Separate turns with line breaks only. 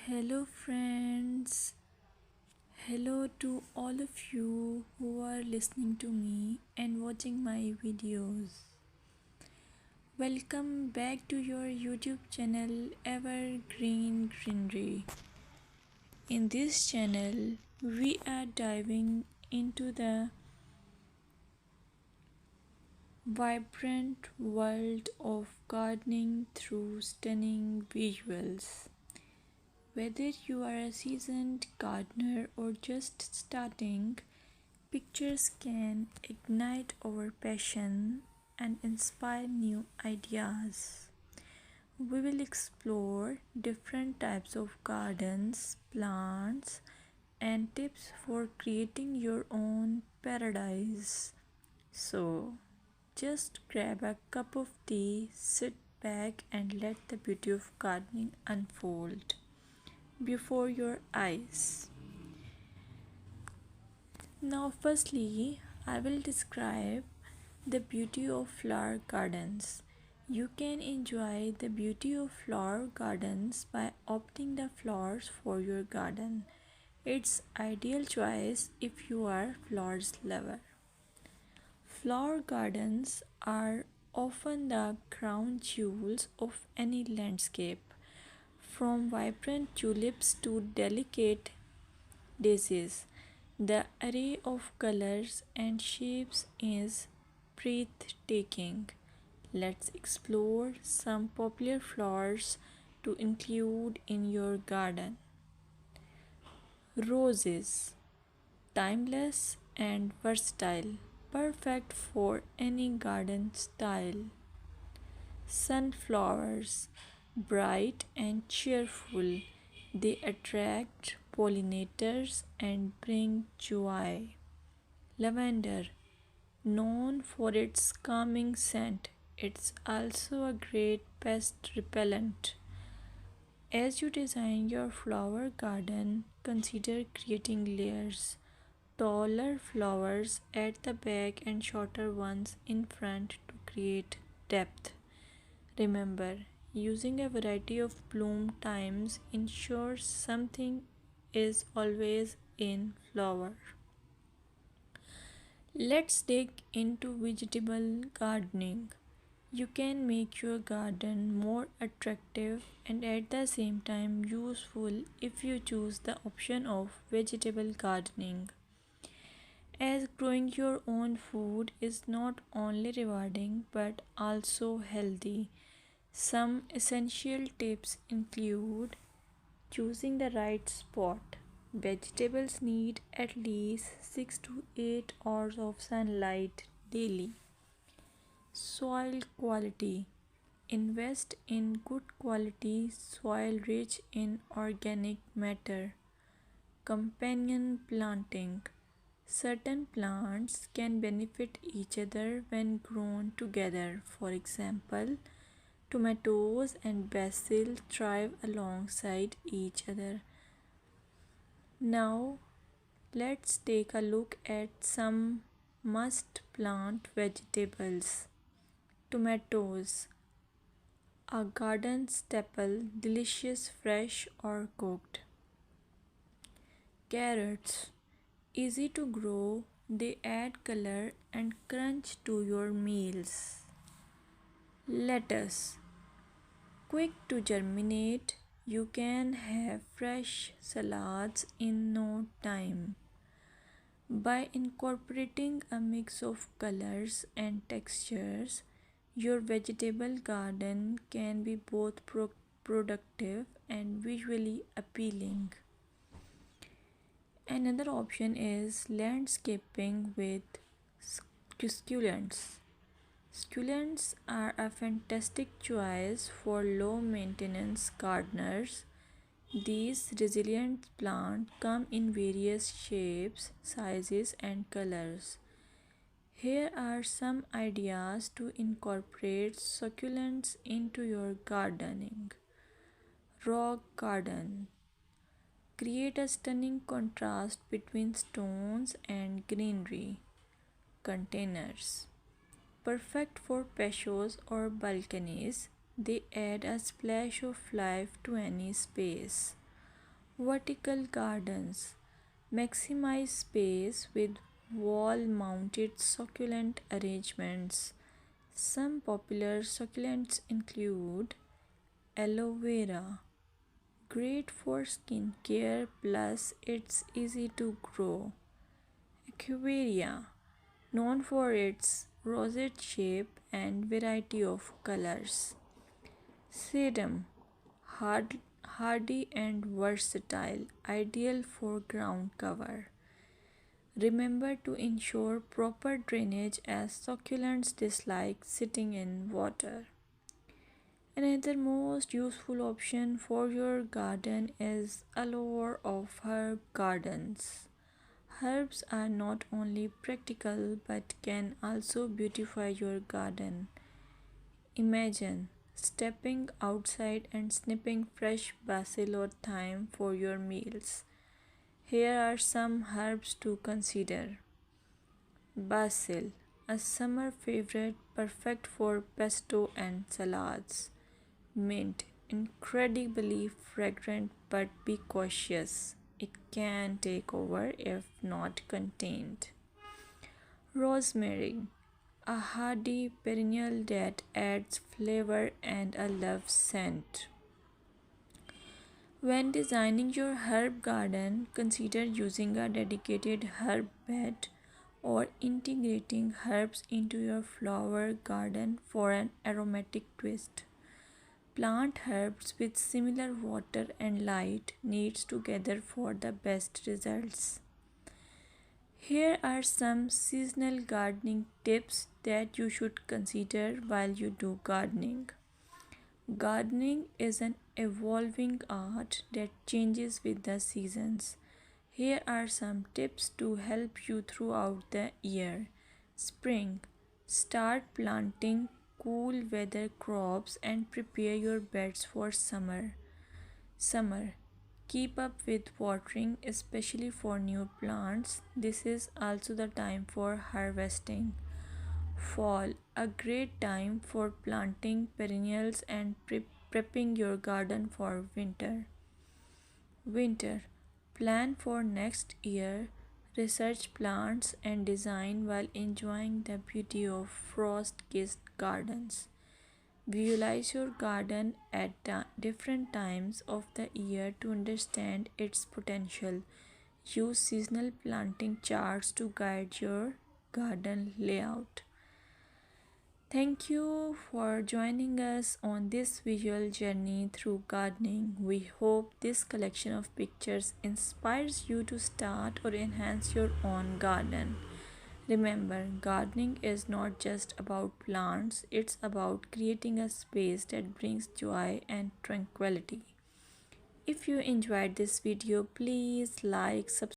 Hello, friends. Hello to all of you who are listening to me and watching my videos. Welcome back to your YouTube channel Evergreen Greenery. In this channel, we are diving into the vibrant world of gardening through stunning visuals. Whether you are a seasoned gardener or just starting, pictures can ignite our passion and inspire new ideas. We will explore different types of gardens, plants, and tips for creating your own paradise. So, just grab a cup of tea, sit back, and let the beauty of gardening unfold before your eyes. Now, firstly, I will describe the beauty of flower gardens. You can enjoy the beauty of flower gardens by opting the flowers for your garden. It's ideal choice if you are flowers lover. Flower gardens are often the crown jewels of any landscape, from vibrant tulips to delicate daisies. The array of colors and shapes is breathtaking. Let's explore some popular flowers to include in your garden. Roses, timeless and versatile, perfect for any garden style. Sunflowers, bright and cheerful, they attract pollinators and bring joy. Lavender, known for its calming scent, it's also a great pest repellent. As you design your flower garden, consider creating layers. Taller flowers at the back and shorter ones in front to create depth. Remember, using a variety of bloom times ensures something is always in flower. Let's dig into vegetable gardening. You can make your garden more attractive and at the same time useful if you choose the option of vegetable gardening. As growing your own food is not only rewarding but also healthy. Some essential tips include choosing the right spot. Vegetables need at least 6 to 8 hours of sunlight daily. Soil quality. Invest in good quality soil rich in organic matter. Companion planting. Certain plants can benefit each other when grown together. For example, tomatoes and basil thrive alongside each other. Now, let's take a look at some must plant vegetables. Tomatoes, a garden staple, delicious fresh or cooked. Carrots, easy to grow, they add color and crunch to your meals. Lettuce, quick to germinate, you can have fresh salads in no time. By incorporating a mix of colors and textures, your vegetable garden can be both productive and visually appealing. Another option is landscaping with succulents. Succulents are a fantastic choice for low maintenance gardeners. These resilient plants come in various shapes, sizes, and colors. Here are some ideas to incorporate succulents into your gardening. Rock garden. Create a stunning contrast between stones and greenery. Containers. Perfect for patios or balconies, they add a splash of life to any space. Vertical gardens maximize space with wall mounted succulent arrangements. Some popular succulents include aloe vera, great for skin care plus it's easy to grow. Echeveria, known for its rosette shape and variety of colors. Sedum, hardy and versatile, ideal for ground cover. Remember to ensure proper drainage as succulents dislike sitting in water. Another most useful option for your garden is allure of herb gardens. Herbs are not only practical but can also beautify your garden. Imagine stepping outside and snipping fresh basil or thyme for your meals. Here are some herbs to consider. Basil, a summer favorite perfect for pesto and salads. Mint, incredibly fragrant but be cautious. It can take over if not contained. Rosemary, a hardy perennial that adds flavor and a love scent. When designing your herb garden, consider using a dedicated herb bed or integrating herbs into your flower garden for an aromatic twist. Plant herbs with similar water and light needs together for the best results. Here are some seasonal gardening tips that you should consider while you do gardening. Gardening is an evolving art that changes with the seasons. Here are some tips to help you throughout the year. Spring. Start planting cool weather crops and prepare your beds for summer. Summer. Keep up with watering, especially for new plants. This is also the time for harvesting. Fall, a great time for planting perennials and prepping your garden for winter. Winter, plan for next year, research plants and design while enjoying the beauty of frost-kissed gardens. Visualize your garden at different times of the year to understand its potential. Use seasonal planting charts to guide your garden layout. Thank you for joining us on this visual journey through gardening. We hope this collection of pictures inspires you to start or enhance your own garden. Remember, gardening is not just about plants, it's about creating a space that brings joy and tranquility. If you enjoyed this video, please like, subscribe